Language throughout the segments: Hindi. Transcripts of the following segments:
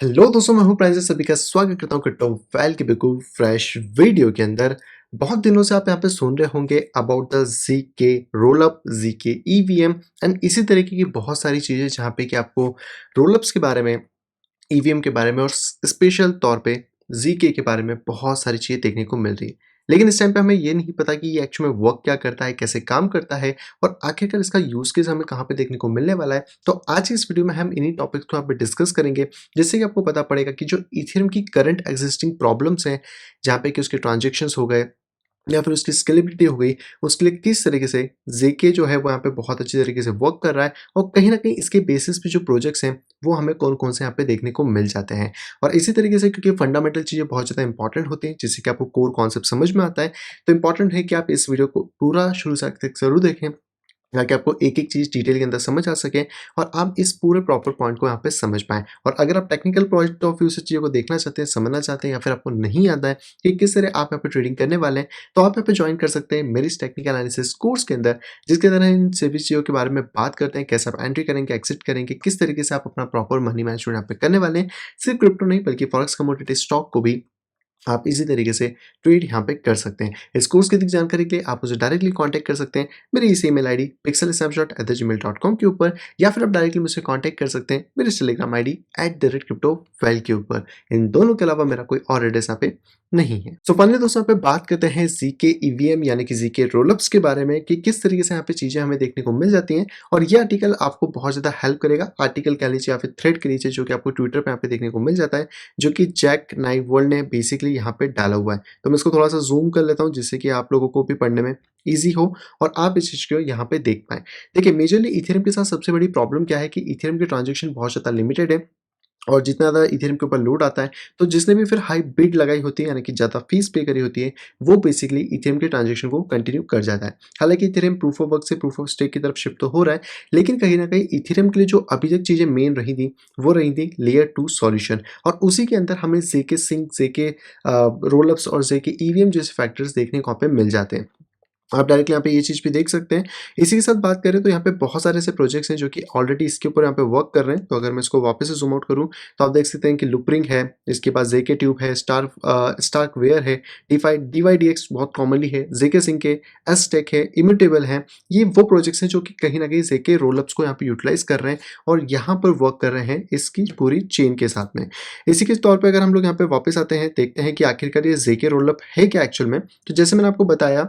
हेलो दोस्तों, मैं हूं प्राइज। सभी का स्वागत करता हूं क्रिप्टो वेल के बिल्कुल फ्रेश वीडियो के अंदर। बहुत दिनों से आप यहाँ पे सुन रहे होंगे about the GK roll up, GK EVM and इसी तरीके की बहुत सारी चीजें जहाँ पे कि आपको रोलअप्स के बारे में, ईवीएम के बारे में और स्पेशल तौर पे जीके के बारे में बहुत सारी चीज़ें देखने को मिल रही है। लेकिन इस टाइम पे हमें ये नहीं पता कि ये एक्चुअल में वर्क क्या करता है, कैसे काम करता है और आखिरकार इसका यूज़ केस हमें कहाँ पे देखने को मिलने वाला है। तो आज की इस वीडियो में हम इन्हीं टॉपिक्स को यहाँ पे डिस्कस करेंगे, जिससे कि आपको पता पड़ेगा कि जो इथेरियम की करंट एक्जिस्टिंग प्रॉब्लम्स हैं, जहाँ पे कि उसके ट्रांज़ैक्शंस हो गए या फिर उसकी स्केलेबिलिटी हो गई, उसके लिए किस तरीके से जेके जो है वो यहाँ पे बहुत अच्छी तरीके से वर्क कर रहा है और कहीं न कहीं इसके बेसिस पे जो प्रोजेक्ट्स हैं, वो हमें कौन-कौन से यहाँ पे देखने को मिल जाते हैं। और इसी तरीके से क्योंकि फंडामेंटल चीज़ें बहुत ज़्यादा इंपॉर्टेंट होती हैं, जिससे कि आपको कोर कॉन्सेप्ट समझ में आता है, तो इंपॉर्टेंट है कि आप इस वीडियो को पूरा शुरू से आखिर तक ज़रूर देखें, ताकि आपको एक-एक चीज़ डिटेल के अंदर समझ आ सके और आप इस पूरे प्रॉपर पॉइंट को यहाँ पे समझ पाएँ। और अगर आप टेक्निकल पॉइंट ऑफ व्यू से चीज़ों को देखना चाहते हैं, समझना चाहते हैं या फिर आपको नहीं आता है कि किस तरह आप यहाँ पे ट्रेडिंग करने वाले हैं, तो आप यहाँ पे जॉइन कर सकते हैं मेरी इस टेक्निकल एनालिसिस कोर्स के अंदर, जिसके अंदर हम इन सभी चीज़ों के बारे में बात करते हैं, कैसे आप एंट्री करेंगे, एक्सिट करेंगे, किस तरीके से आप अपना प्रॉपर मनी मैनेजमेंट यहाँ पे करने वाले हैं। सिर्फ क्रिप्टो नहीं बल्कि फॉरेक्स, कमोडिटी, स्टॉक को भी आप इसी तरीके से ट्रेड यहाँ पे कर सकते हैं। इस कोर्स की अधिक जानकारी के लिए आप मुझे डायरेक्टली कांटेक्ट कर सकते हैं मेरी इस ईमेल आईडी pixelsnapshot@gmail.com के ऊपर, या फिर आप डायरेक्टली मुझसे कांटेक्ट कर सकते हैं मेरे टेलीग्राम आईडी @cryptovel के ऊपर। इन दोनों के अलावा मेरा कोई और एड्रेस यहाँ पे नहीं है। सो फाइनली दोस्तों, यहाँ पे बात करते हैं जीके ईवीएम यानी कि जीके रोलअप्स के बारे में कि किस तरीके से यहाँ पे चीजें हमें देखने को मिल जाती हैं। और ये आर्टिकल आपको बहुत ज्यादा हेल्प करेगा। आर्टिकल कह लीजिए या फिर थ्रेड कह लीजिए, जो कि आपको ट्विटर पे यहाँ पे देखने को मिल जाता है, जो कि जैक नाइवर्ल्ड ने बेसिकली यहाँ पे डाला हुआ है। तो मैं इसको थोड़ा-सा ज़ूम कर लेता हूँ, जिससे कि आप लोगों को भी पढ़ने में ईज़ी हो और आप इस चीज़ को यहाँ पे देख पाएँ। देखिए, मेजरली इथेरियम के साथ सबसे बड़ी प्रॉब्लम क्या है कि इथेरियम के ट्रांज़ैक्शन बहुत ज़्यादा लिमिटेड है और जितना ज़्यादा इथेरियम के ऊपर लोड आता है, तो जिसने भी फिर हाई बिड लगाई होती है, यानी कि ज़्यादा फीस पे करी होती है, वो बेसिकली इथेरियम के ट्रांज़ैक्शन को कंटिन्यू कर जाता है। हालाँकि इथेरियम प्रूफ ऑफ वर्क से प्रूफ ऑफ स्टेक की तरफ शिफ्ट तो हो रहा है, लेकिन कहीं न कहीं इथेरियम के लिए जो अभी तक चीज़ें मेन रही थी, वो रही थी लेयर 2 सॉल्यूशन। और उसी के अंदर हमें ज़ेके सिंक, ज़ेके रोलअप्स और ज़ेके ईवीएम जैसे फैक्टर्स देखने को यहाँ पे मिल जाते हैं। आप डायरेक्टली यहाँ पे ये चीज़ भी देख सकते हैं। इसी के साथ बात करें तो यहाँ पे बहुत सारे ऐसे प्रोजेक्ट्स हैं जो कि ऑलरेडी इसके ऊपर यहाँ पे वर्क कर रहे हैं। तो अगर मैं इसको वापस से ज़ूम आउट करूँ, तो आप देख सकते हैं कि लुपरिंग है, इसके बाद ज़ेके ट्यूब है, स्टार्कवेयर है, डीवाईडीएक्स बहुत कॉमनली है, ज़ेके सिंक है, एसटेक है, इम्यूटेबल है। ये वो प्रोजेक्ट्स हैं जो कि कहीं न कहीं ज़ेके रोलअप्स को यहाँ पे यूटिलाइज़ कर रहे हैं और यहाँ पर वर्क कर रहे हैं इसकी पूरी चेन के साथ में। इसी के तौर पे अगर हम लोग यहाँ पे वापस आते हैं, देखते हैं कि आखिरकार ये ज़ेके रोलअप है क्या एक्चुअल में। तो जैसे मैंने आपको बताया,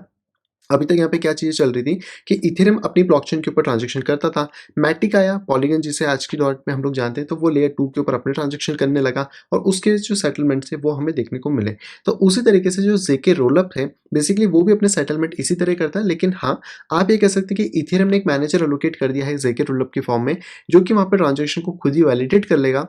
अभी तक यहाँ पे क्या चीज़ें चल रही थी कि इथेरियम अपनी ब्लॉकचेन के ऊपर ट्रांज़ैक्शन करता था। मैटिक आया, पॉलीगन जिसे आज की दौर में हम लोग जानते हैं, तो वो लेयर 2 के ऊपर अपने ट्रांज़ैक्शन करने लगा और उसके जो सेटलमेंट्स थे वो हमें देखने को मिले। तो उसी तरीके से जो ज़ेके रोलअप है, बेसिकली वो भी अपने सेटलमेंट इसी तरह करता है। लेकिन हाँ, आप ये कह सकते हैं कि इथेरियम ने एक मैनेजर एलोकेट कर दिया है ज़ेके रोलअप की फॉर्म में, जो कि वहाँ पे ट्रांज़ैक्शन को खुद ही वैलिडेट कर लेगा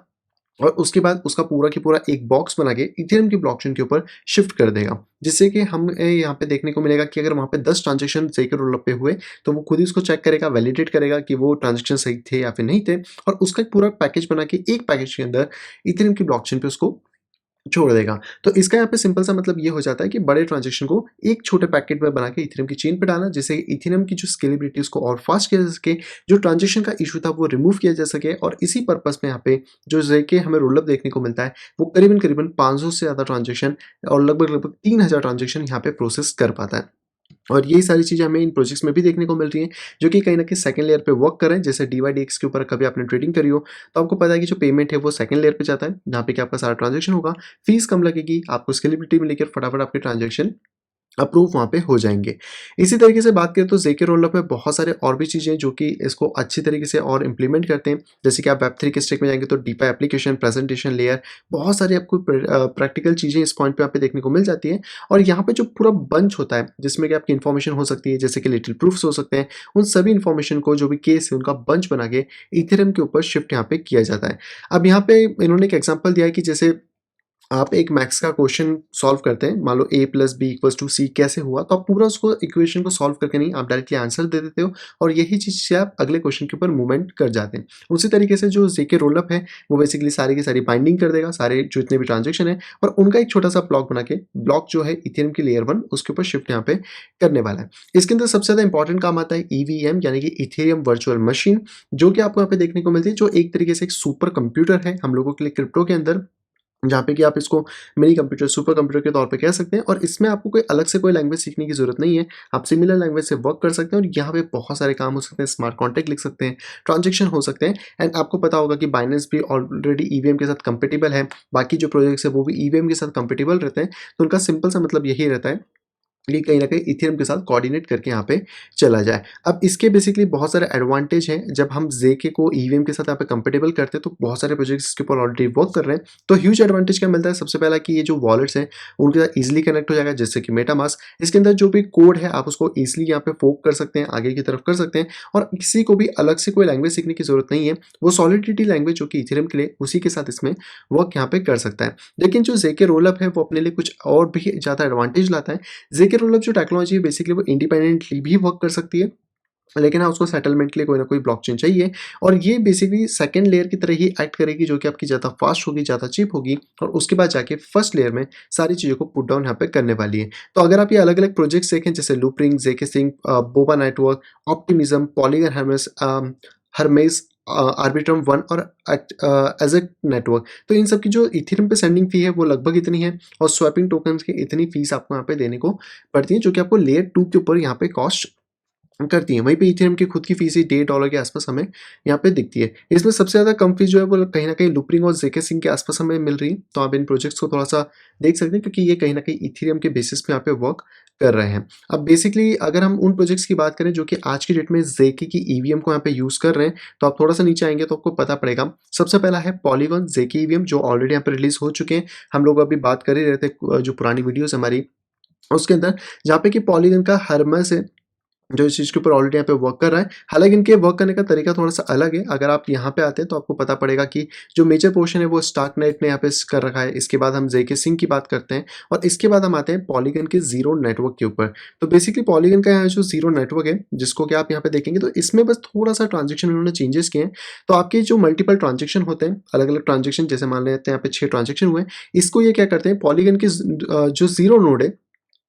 और उसके बाद उसका पूरा की पूरा एक बॉक्स बना के इथेरियम की ब्लॉकचेन के ऊपर शिफ्ट कर देगा। जिससे कि हमें यहाँ पे देखने को मिलेगा कि अगर वहाँ पे 10 ट्रांज़ैक्शन ज़ेके रोलअप पे हुए, तो वो खुद ही उसको चेक करेगा, वैलिडेट करेगा कि वो ट्रांज़ैक्शन सही थे या फिर नहीं थे, और उसका एक पूरा पैकेज बना के एक पैकेज के अंदर इथेरियम की ब्लॉकचेन पे उसको छोड़ देगा। तो इसका यहाँ पे सिंपल सा मतलब ये हो जाता है कि बड़े ट्रांज़ैक्शन को एक छोटे पैकेट में बना के इथेरियम की चेन पे डालना, जिससे इथेरियम की जो स्केलेबिलिटी उसको और फास्ट किया जा सके, जो ट्रांज़ैक्शन का इश्यू था वो रिमूव किया जा सके, और इसी पर्पज़ में यहाँ पे जो ज़ेके हमें रोल-अप देखने को मिलता है, वो करीबन-करीबन 500 से ज़्यादा ट्रांज़ैक्शन और लगभग-लगभग 3000 ट्रांज़ैक्शन यहाँ पे प्रोसेस कर पाता है। और यही सारी चीज़ें हमें इन प्रोजेक्ट्स में भी देखने को मिल रही हैं, जो कि कहीं न कहीं सेकंड लेयर पे वर्क कर रहे हैं। जैसे डीवाईडीएक्स के ऊपर कभी आपने ट्रेडिंग करी हो, तो आपको पता है कि जो पेमेंट है वो सेकंड लेयर पे जाता है, जहाँ पे कि आपका सारा ट्रांज़ैक्शन होगा, फीस कम लगेगी, आपको स्केलेबिलिटी मिलेगी और फटाफट आपके ट्रांज़ैक्शन अप्रूव वहाँ पे हो जाएँगे। इसी तरीके से बात करें तो ज़ेके रोलअप में बहुत सारे और भी चीज़ें हैं जो कि इसको अच्छी तरीके से और इम्प्लीमेंट करते हैं। जैसे कि आप वेब3 के स्टैक में जाएँगे तो डीपाई एप्लीकेशन, प्रेजेंटेशन लेयर, बहुत सारी आपको प्रैक्टिकल चीज़ें इस पॉइंट पे यहाँ पे देखने को मिल जाती हैं। और यहाँ पे जो पूरा बंच होता है, जिसमें कि आपकी इन्फॉर्मेशन हो सकती है, जैसे कि लिटिल प्रूफ्स हो सकते हैं, उन सभी इन्फॉर्मेशन को, जो भी केस है, उनका बंच बना के इथेरियम के ऊपर शिफ्ट यहाँ पे किया जाता है। अब यहाँ पे इन्होंने एक एग्ज़ाम्पल दिया है कि जैसे आप एक मैथ्स का क्वेश्चन सॉल्व करते हैं, मान लो a plus B equals to C कैसे हुआ, तो आप पूरा उसको इक्वेशन को सॉल्व करके नहीं, आप डायरेक्टली आंसर दे देते हो और यही चीज़ से आप अगले क्वेश्चन के ऊपर मूवमेंट कर जाते हैं। उसी तरीके से जो जेके रोलअप है, वो बेसिकली सारी की सारी बाइंडिंग कर देगा, सारे जो जितने भी ट्रांजेक्शन है, और उनका एक छोटा सा ब्लॉक बना के, ब्लॉक जो है इथेरियम की लेयर 1 उसके ऊपर शिफ्ट यहाँ पे करने वाला है। इसके अंदर सबसे ज़्यादा इंपॉर्टेंट काम आता है ईवीएम यानी कि इथेरियम वर्चुअल मशीन, जो कि आपको यहाँ पे देखने को मिलती है, जो एक तरीके से एक सुपर कंप्यूटर है हम लोगों के लिए क्रिप्टो के अंदर, जहाँ पे कि आप इसको मिनी कंप्यूटर, सुपर कंप्यूटर के तौर पे कह सकते हैं, और इसमें आपको कोई अलग से कोई लैंग्वेज सीखने की ज़रूरत नहीं है। आप सिमिलर लैंग्वेज से वर्क कर सकते हैं और यहाँ पे बहुत सारे काम हो सकते हैं, स्मार्ट कॉन्ट्रैक्ट लिख सकते हैं, ट्रांज़ैक्शन हो सकते हैं। एंड आपको पता होगा कि बाइनेंस भी ऑलरेडी ईवीएम के साथ कंपैटिबल है, बाकी जो प्रोजेक्ट्स हैं वो भी ईवीएम के साथ कंपैटिबल रहते हैं। तो उनका सिंपल सा मतलब यही रहता है ये कहीं न कहीं इथेरियम के साथ कोऑर्डिनेट करके यहाँ पे चला जाए। अब इसके बेसिकली बहुत सारे एडवांटेज हैं, जब हम ज़ेके को ईवीएम के साथ यहाँ पे कंपैटिबल करते हैं, तो बहुत सारे प्रोजेक्ट्स इसके ऊपर ऑलरेडी वर्क कर रहे हैं। तो ह्यूज एडवांटेज क्या मिलता है? सबसे पहला कि ये जो वॉलेट्स हैं, उनके साथ ईज़िली कनेक्ट हो जाएगा, जैसे कि मेटामास्क। इसके अंदर जो भी कोड है, आप उसको ईज़िली यहाँ पे फोक कर सकते हैं, आगे की तरफ कर सकते हैं, और किसी को भी अलग से कोई लैंग्वेज सीखने की ज़रूरत नहीं है। वो सॉलिडिटी लैंग्वेज जो कि इथेरियम के लिए, उसी के साथ इसमें वर्क यहाँ पे कर सकता है। लेकिन जो ज़ेके रोलअप है, वो अपने लिए कुछ और भी ज़्यादा एडवांटेज लाता है। ज़ेके रोलअप जो टेक्नोलॉजी है, बेसिकली वो इंडिपेंडेंटली भी वर्क कर सकती है, लेकिन हाँ, उसको सेटलमेंट के लिए कोई ना कोई ब्लॉकचेन चाहिए, और ये बेसिकली सेकंड लेयर की तरह ही एक्ट करेगी, जो कि आपकी ज़्यादा फास्ट होगी, ज़्यादा चीप होगी, और उसके बाद जाके फर्स्ट लेयर में सारी चीज़ों को पुट डाउन यहाँ पे करने वाली है। तो अगर आप ये अलग-अलग प्रोजेक्ट्स देखें, जैसे Loopring, zkSync, Boba network, Optimism, Polygon Hermez, Arbitrum 1 और एज़ेक नेटवर्क, तो इन सब की जो इथेरियम पे सेंडिंग फ़ी है वो लगभग इतनी है, और स्वैपिंग टोकन्स की इतनी फ़ीस आपको यहाँ पे देने को पड़ती है, जो कि आपको लेयर 2 के ऊपर यहाँ पे कॉस्ट करती है। वहीं पे इथेरियम की खुद की फीस ही $1.5 के आसपास हमें यहाँ पे दिखती है। इसमें सबसे ज़्यादा कम फीस जो है वो कहीं न कहीं लूपरिंग और ज़ेके सिंक के आसपास हमें मिल रही है। तो आप इन प्रोजेक्ट्स को थोड़ा-सा देख सकते हैं, क्योंकि ये कहीं न कहीं इथेरियम के बेसिस पे यहाँ पे वर्क कर रहे हैं। अब बेसिकली अगर हम उन प्रोजेक्ट्स की बात करें जो कि आज की डेट में ज़ेके की ईवीएम को यहाँ पे यूज़ कर रहे हैं, तो आप थोड़ा-सा नीचे आएँगे तो आपको पता पड़ेगा। सबसे पहला है पॉलीगॉन ज़ेके ईवीएम, जो ऑलरेडी यहाँ पे रिलीज़ हो चुके हैं। हम लोग अभी बात कर ही रहे थे जो पुरानी वीडियोज़ हमारी उसके अंदर, जहाँ पे कि पॉलीगॉन का हर्मेस है, जो इस चीज़ के ऊपर ऑलरेडी यहाँ पे वर्क कर रहा है। हालाँकि इनके वर्क करने का तरीका थोड़ा-सा अलग है। अगर आप यहाँ पे आते हैं तो आपको पता पड़ेगा कि जो मेजर पोर्शन है वो स्टार्कनेट ने यहाँ पे कर रखा है। इसके बाद हम ज़ेके सिंक की बात करते हैं, और इसके बाद हम आते हैं पॉलीगन के ज़ीरो नेटवर्क के ऊपर। तो बेसिकली पॉलीगन का यहाँ जो ज़ीरो नेटवर्क है, जिसको कि आप यहाँ पे देखेंगे, तो इसमें बस थोड़ा-सा ट्रांज़ैक्शन उन्होंने चेंजेस किए हैं। तो आपके जो मल्टीपल ट्रांज़ैक्शन होते हैं, अलग-अलग ट्रांज़ैक्शन, जैसे मान लेते हैं यहाँ पे 6 ट्रांज़ैक्शन हुए हैं। इसको ये क्या करते हैं, पॉलीगन के जो ज़ीरो नोड है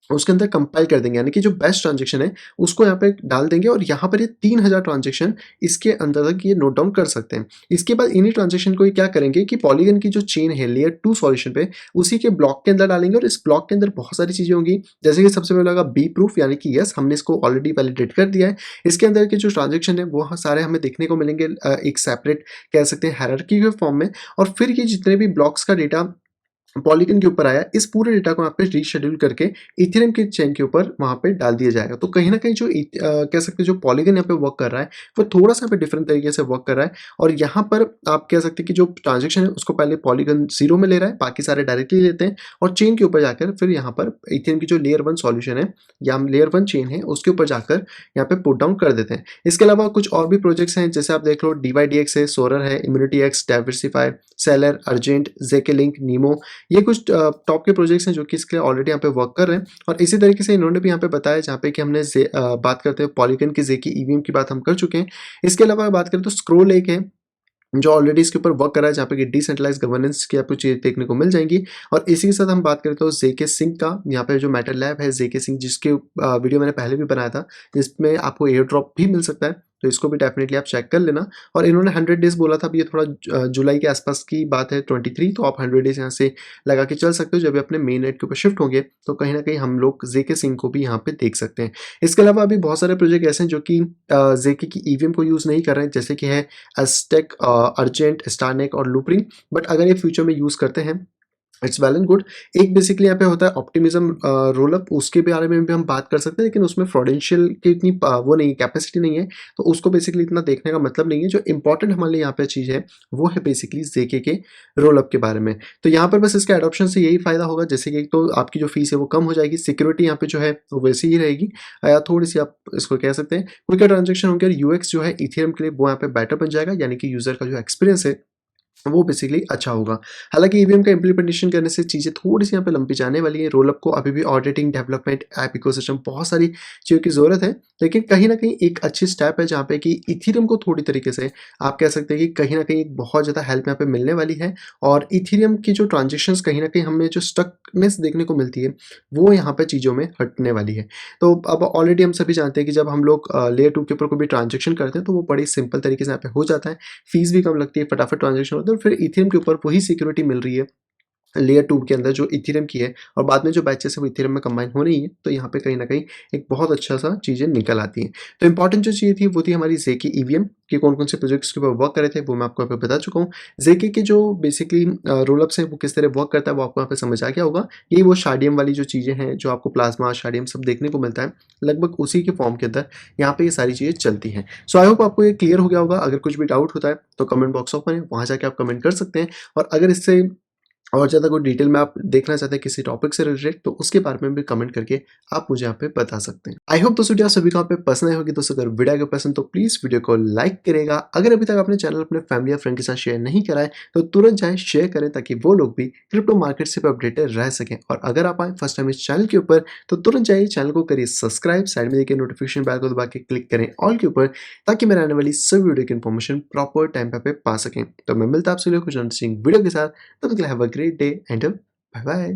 उसके अंदर कंपाइल कर देंगे, यानी कि जो बेस्ट ट्रांज़ैक्शन है उसको यहाँ पे डाल देंगे, और यहाँ पर ये 3000 ट्रांज़ैक्शन इसके अंदर तक ये नोट डाउन कर सकते हैं। इसके बाद इन्हीं ट्रांज़ैक्शन को ये क्या करेंगे कि पॉलीगन की जो चेन है लेयर 2 सॉल्यूशन पे, उसी के ब्लॉक के अंदर डालेंगे, और इस ब्लॉक के अंदर बहुत सारी चीज़ें होंगी। जैसे कि सबसे पहले होगा बी प्रूफ, यानी कि यस, हमने इसको ऑलरेडी वैलिडेट कर दिया है। इसके अंदर के जो ट्रांज़ैक्शन है वो सारे हमें देखने को मिलेंगे एक सेपरेट कह सकते हैं हायरार्की के फॉर्म में, और फिर ये जितने भी ब्लॉक्स का डेटा पॉलीगन के ऊपर आया, इस पूरे डेटा को यहाँ पे रीशेड्यूल करके इथेरियम की चेन के ऊपर वहाँ पे डाल दिया जाएगा। तो कहीं न कहीं जो कह सकते हैं जो पॉलीगन यहाँ पे वर्क कर रहा है, वो थोड़ा-सा यहाँ पे डिफरेंट तरीके से वर्क कर रहा है, और यहाँ पर आप कह सकते हैं कि जो ट्रांज़ैक्शन है उसको पहले पॉलीगन 0 में ले रहा है, बाकी सारे डायरेक्टली लेते हैं, और चेन के ऊपर जाकर फिर यहाँ पर इथेरियम की जो लेयर 1 सॉल्यूशन है या लेयर 1 चेन है, उसके ऊपर जाकर यहाँ पे पुट डाउन कर देते हैं। इसके अलावा कुछ और भी प्रोजेक्ट्स हैं, जैसे आप देख लो DYDX है, सोरर है, Immutable X, DeversiFi, Celer, Argent, zkLink, नीमो, ये कुछ टॉप के प्रोजेक्ट्स हैं जो कि इसके लिए ऑलरेडी यहाँ पे वर्क कर रहे हैं। और इसी तरीके से इन्होंने भी यहाँ पे बताया, जहाँ पे कि हमने बात करते हैं पॉलीगन की ज़ेके ईवीएम की बात हम कर चुके हैं। इसके अलावा बात करें तो स्क्रोल एक है, जो ऑलरेडी इसके ऊपर वर्क कर रहा है, जहाँ पे कि डिसेंट्रलाइज्ड गवर्नेंस की आपको चीज़ें देखने को मिल जाएँगी। और इसी के साथ हम बात करें तो ज़ेके सिंक का, यहाँ पे जो मेटल लैब है ज़ेके सिंक, जिसके वीडियो मैंने पहले भी बनाया था, जिसमें आपको एयर ड्रॉप भी मिल सकता है, तो इसको भी डेफिनिटली आप चेक कर लेना। और इन्होंने 100 डेज़ बोला था, अब ये थोड़ा जुलाई के आसपास की बात है 23, तो आप 100 डेज़ यहाँ से लगा के चल सकते हो। जब भी अपने मेन नेट के ऊपर शिफ्ट होंगे, तो कहीं न कहीं हम लोग ज़ेके सिंक को भी यहाँ पे देख सकते हैं। इसके अलावा अभी बहुत सारे प्रोजेक्ट ऐसे हैं जो कि ज़ेके की ईवीएम को यूज़ नहीं कर रहे हैं, जैसे कि है एज़टेक, अर्जेंट, स्टारनेक और लूपरिंग। बट अगर ये फ्यूचर में यूज़ करते हैं, इट्स वेल एंड गुड। एक बेसिकली यहाँ पे होता है ऑप्टिमिज्म रोल-अप, उसके बारे में भी हम बात कर सकते हैं, लेकिन उसमें प्रूडेंशियल की इतनी वो नहीं है, कैपेसिटी नहीं है, तो उसको बेसिकली इतना देखने का मतलब नहीं है। जो इम्पोर्टेंट हमारे लिए यहाँ पे चीज़ है, वो है बेसिकली ज़ेके के रोल-अप के बारे में। तो यहाँ पर बस इसके एडॉप्शन से यही फ़ायदा होगा, जैसे कि एक तो आपकी जो फीस है वो कम हो जाएगी, सिक्योरिटी यहाँ पे जो है वो वैसी ही रहेगी, या थोड़ी-सी आप इसको कह सकते हैं क्विकर ट्रांज़ैक्शन होंगे, और यूएक्स जो है इथेरियम के लिए वो यहाँ पे बेटर बन जाएगा, यानी कि यूज़र का जो एक्सपीरियंस है वो बेसिकली अच्छा होगा। हालाँकि ईवीएम का इम्प्लीमेंटेशन करने से चीज़ें थोड़ी-सी यहाँ पे लंबी जाने वाली हैं। रोल-अप को अभी भी ऑडिटिंग, डेवलपमेंट, ऐप इकोसिस्टम बहुत सारी चीज़ों की ज़रूरत है। लेकिन कहीं न कहीं एक अच्छी स्टेप है जहाँ पे कि इथेरियम को थोड़ी तरीके से आप कह सकते हैं कि कहीं न कहीं एक बहुत ज़्यादा हेल्प यहाँ पे मिलने वाली है। और इथेरियम की जो ट्रांज़ैक्शंस कहीं न कहीं हमें जो स्टकनेस देखने को मिलती है, वो यहाँ पे चीज़ों में हटने वाली है। तो अब ऑलरेडी हम सभी जानते हैं कि जब हम लोग लेयर 2 के ऊपर कोई भी ट्रांज़ैक्शन करते हैं तो वो बड़ी सिंपल तरीके से यहाँ पे हो जाता है। फीस भी कम लगती है, फटाफट ट्रांज़ैक्शन होता है और फिर इथेरियम के ऊपर वही सिक्योरिटी मिल रही है लेयर 2 के अंदर जो इथेरियम की है और बाद में जो बैचेस है वो इथेरियम में कंबाइन हो रही हैं, तो यहाँ पे कहीं न कहीं एक बहुत अच्छा-सा चीज़ें निकल आती हैं। तो इम्पोर्टेंट जो चीज़ थी वो थी हमारी ज़ेकी ईवीएम कि कौन-कौन से प्रोजेक्ट्स के ऊपर वर्क कर रहे थे, वो मैं आपको यहाँ पे बता चुका हूँ। ज़ेकी के जो बेसिकली रोल-अप्स हैं वो किस तरह वर्क करता है वो आपको यहाँ पे समझ आ गया होगा। यही वो शार्डियम वाली जो चीज़ें हैं, जो आपको प्लाज़्मा, शार्डियम सब देखने को मिलता है, लगभग उसी के फॉर्म के अंदर यहाँ पे ये सारी चीज़ें चलती हैं। सो आई होप आपको ये क्लियर हो गया होगा। अगर कुछ भी डाउट होता है तो कमेंट बॉक्स ओपन है, वहाँ जाके आप कमेंट कर सकते हैं और अगर इससे और ज़्यादा कोई डिटेल में आप देखना चाहते हैं किसी टॉपिक से रिलेटेड तो उसके बारे में भी कमेंट करके आप मुझे यहाँ पे बता सकते हैं। आई होप दोस्तों वीडियो आप सभी को यहाँ पे पसंद आई होगी। दोस्तों अगर वीडियो आपको पसंद तो प्लीज़ वीडियो को लाइक करेगा। अगर अभी तक आपने चैनल अपने फैमिली या फ्रेंड के साथ शेयर नहीं करा है तो तुरंत जाएँ शेयर करें ताकि वो लोग भी क्रिप्टो मार्केट से अपडेटेड रह सकें। और अगर आप आए फर्स्ट टाइम इस चैनल के ऊपर तो तुरंत जाइए चैनल को करिए सब्सक्राइब, साइड में देखिए नोटिफिकेशन बेल को दबा के क्लिक करें ऑल के ऊपर ताकि मेरे आने वाली सभी वीडियो की इन्फॉर्मेशन प्रॉपर टाइम पे पा सकें। तो मैं मिलता आपसे कुछ इंटरेस्टिंग वीडियो के साथ। तब तक के लिए have a great day and bye bye.